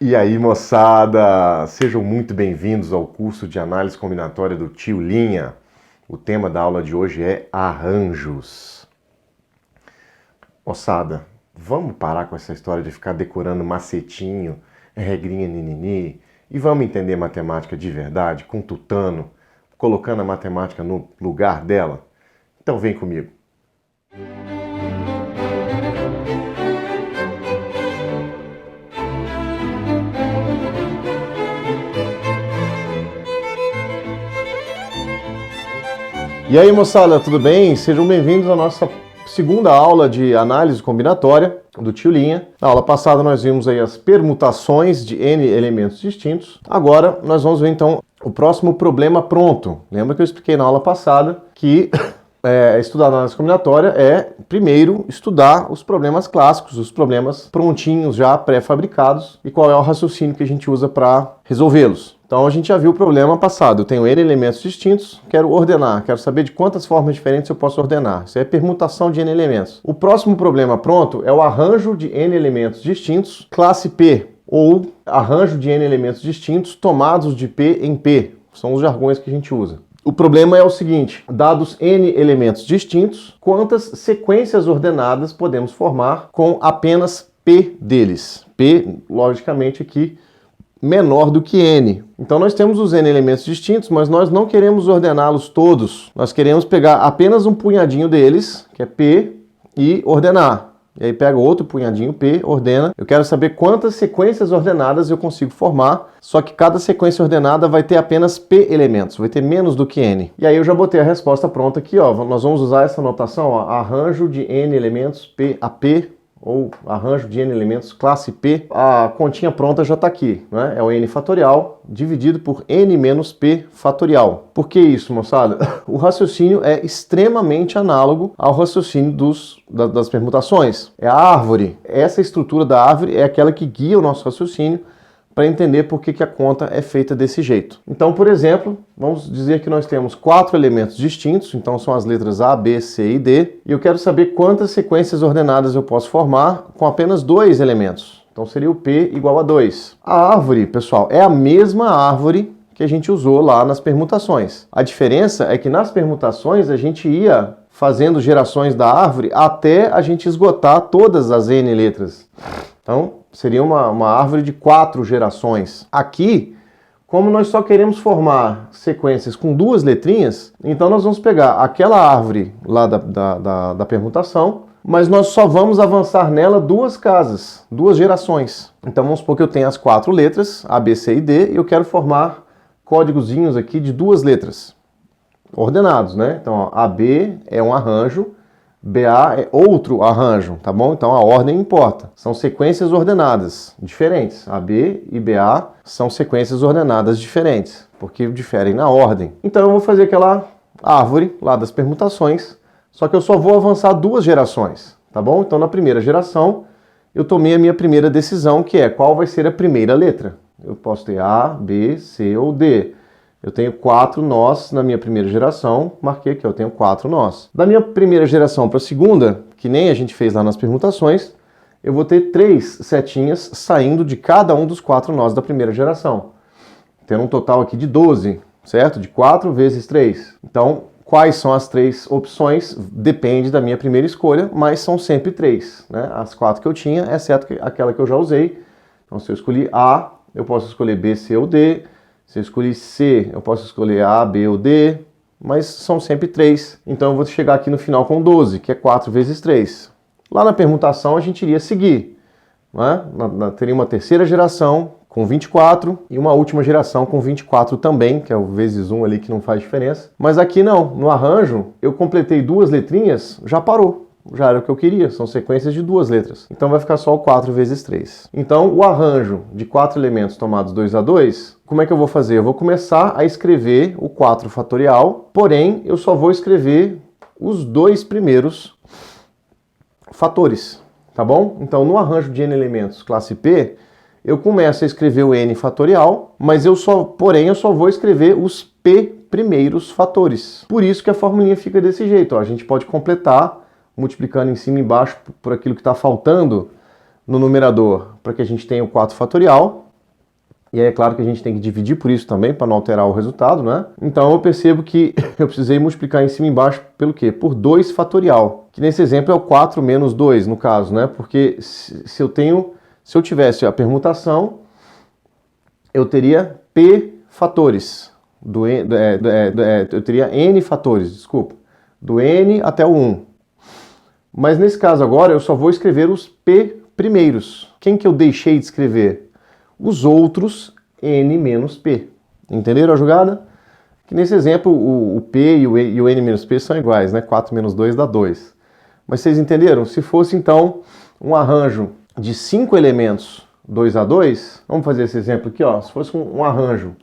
E aí, moçada, sejam muito bem-vindos ao curso de análise combinatória do Tio Linha. O tema da aula de hoje é arranjos. Moçada, vamos parar com essa história de ficar decorando macetinho, regrinha ninini, e vamos entender matemática de verdade, com tutano, colocando a matemática no lugar dela? Então vem comigo. E aí, moçada, tudo bem? Sejam bem-vindos à nossa segunda aula de análise combinatória do Tio Linha. Na aula passada nós vimos aí as permutações de N elementos distintos. Agora nós vamos ver então o próximo problema pronto. Lembra que eu expliquei na aula passada que estudar análise combinatória é, primeiro, estudar os problemas clássicos, os problemas prontinhos, já pré-fabricados, e qual é o raciocínio que a gente usa para resolvê-los. Então a gente já viu o problema passado. Eu tenho N elementos distintos, quero ordenar, quero saber de quantas formas diferentes eu posso ordenar. Isso é permutação de N elementos. O próximo problema pronto é o arranjo de N elementos distintos, classe P, ou arranjo de N elementos distintos tomados de P em P. São os jargões que a gente usa. O problema é o seguinte: dados N elementos distintos, quantas sequências ordenadas podemos formar com apenas P deles? P, logicamente, aqui menor do que N. Então nós temos os N elementos distintos, mas nós não queremos ordená-los todos. Nós queremos pegar apenas um punhadinho deles, que é P, e ordenar. E aí pega outro punhadinho P, ordena. Eu quero saber quantas sequências ordenadas eu consigo formar, só que cada sequência ordenada vai ter apenas P elementos, vai ter menos do que N. E aí eu já botei a resposta pronta aqui, ó. Nós vamos usar essa notação, ó, arranjo de N elementos P a P, ou arranjo de N elementos classe P. A continha pronta já está aqui, né? É o N fatorial dividido por N menos P fatorial. Por que isso, moçada? O raciocínio é extremamente análogo ao raciocínio das permutações. É a árvore. Essa estrutura da árvore é aquela que guia o nosso raciocínio para entender por que a conta é feita desse jeito. Então, por exemplo, vamos dizer que nós temos 4 elementos distintos, então são as letras A, B, C e D, e eu quero saber quantas sequências ordenadas eu posso formar com apenas 2 elementos. Então seria o P igual a 2. A árvore, pessoal, é a mesma árvore que a gente usou lá nas permutações. A diferença é que nas permutações a gente ia fazendo gerações da árvore até a gente esgotar todas as N letras. Então, seria uma árvore de 4 gerações. Aqui, como nós só queremos formar sequências com 2 letrinhas, então nós vamos pegar aquela árvore lá da permutação, mas nós só vamos avançar nela 2 casas, 2 gerações. Então vamos supor que eu tenho as 4 letras, A, B, C e D, e eu quero formar códigozinhos aqui de 2 letras, ordenados, né? Então, ó, AB é um arranjo, BA é outro arranjo, tá bom? Então a ordem importa. São sequências ordenadas diferentes. AB e BA são sequências ordenadas diferentes, porque diferem na ordem. Então eu vou fazer aquela árvore lá das permutações, só que eu só vou avançar 2 gerações, tá bom? Então na primeira geração eu tomei a minha primeira decisão, que é qual vai ser a primeira letra. Eu posso ter A, B, C ou D. Eu tenho 4 nós na minha primeira geração, marquei aqui, eu tenho 4 nós. Da minha primeira geração para a segunda, que nem a gente fez lá nas permutações, eu vou ter 3 setinhas saindo de cada um dos 4 nós da primeira geração. Tendo um total aqui de 12, certo? De 4 vezes 3. Então, quais são as 3 opções? Depende da minha primeira escolha, mas são sempre 3, né? As 4 que eu tinha, exceto aquela que eu já usei. Então, se eu escolhi A, eu posso escolher B, C ou D. Se eu escolhi C, eu posso escolher A, B ou D, mas são sempre 3. Então eu vou chegar aqui no final com 12, que é 4 vezes 3. Lá na permutação a gente iria seguir, né? Teria uma terceira geração com 24 e uma última geração com 24 também, que é o vezes 1 ali que não faz diferença. Mas aqui não, no arranjo eu completei 2 letrinhas, já parou. Já era o que eu queria, são sequências de 2 letras. Então vai ficar só o 4 vezes 3. Então o arranjo de 4 elementos tomados 2 a 2, como é que eu vou fazer? Eu vou começar a escrever o 4 fatorial, porém eu só vou escrever os 2 primeiros fatores, tá bom? Então no arranjo de N elementos classe P, eu começo a escrever o N fatorial, mas porém eu só vou escrever os P primeiros fatores. Por isso que a formulinha fica desse jeito, ó. A gente pode completar multiplicando em cima e embaixo por aquilo que está faltando no numerador, para que a gente tenha o 4 fatorial, E aí é claro que a gente tem que dividir por isso também, para não alterar o resultado, né? Então eu percebo que eu precisei multiplicar em cima e embaixo pelo quê? Por 2 fatorial, que nesse exemplo é o 4 menos 2, no caso, né? Porque se eu tivesse a permutação, eu teria P fatores, eu teria N fatores, desculpa, do N até o 1. Mas nesse caso agora eu só vou escrever os P primeiros. Quem que eu deixei de escrever? Os outros N menos P. Entenderam a jogada? Que nesse exemplo o P e o N menos P são iguais, né? 4 menos 2 dá 2. Mas vocês entenderam? Se fosse então um arranjo de 5 elementos 2 a 2, vamos fazer esse exemplo aqui, ó. Se fosse um arranjo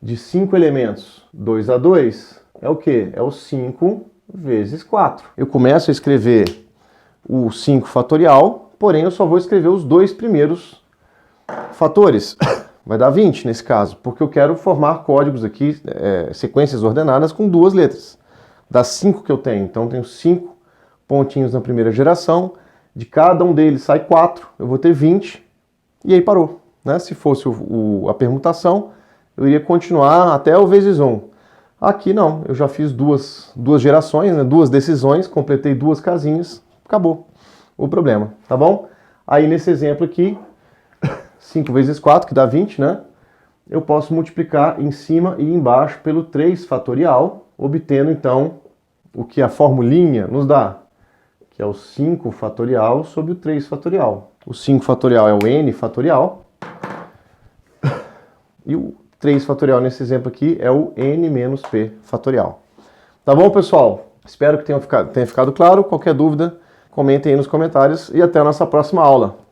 de 5 elementos 2 a 2, é o quê? É o 5 vezes 4. Eu começo a escrever o 5 fatorial, porém eu só vou escrever os 2 primeiros fatores. Vai dar 20 nesse caso, porque eu quero formar códigos aqui, sequências ordenadas com 2 letras. Das 5 que eu tenho, então eu tenho 5 pontinhos na primeira geração, de cada um deles sai 4, eu vou ter 20, e aí parou. Né? Se fosse a permutação, eu iria continuar até o vezes 1. Aqui não, eu já fiz duas gerações, né? 2 decisões, completei 2 casinhas, acabou o problema, tá bom? Aí nesse exemplo aqui, 5 vezes 4, que dá 20, né? Eu posso multiplicar em cima e embaixo pelo 3 fatorial, obtendo então o que a formulinha nos dá, que é o 5 fatorial sobre o 3 fatorial. O 5 fatorial é o n fatorial, e o 3 fatorial nesse exemplo aqui é o n menos p fatorial. Tá bom, pessoal? Espero que tenha ficado claro. Qualquer dúvida, comentem aí nos comentários e até a nossa próxima aula.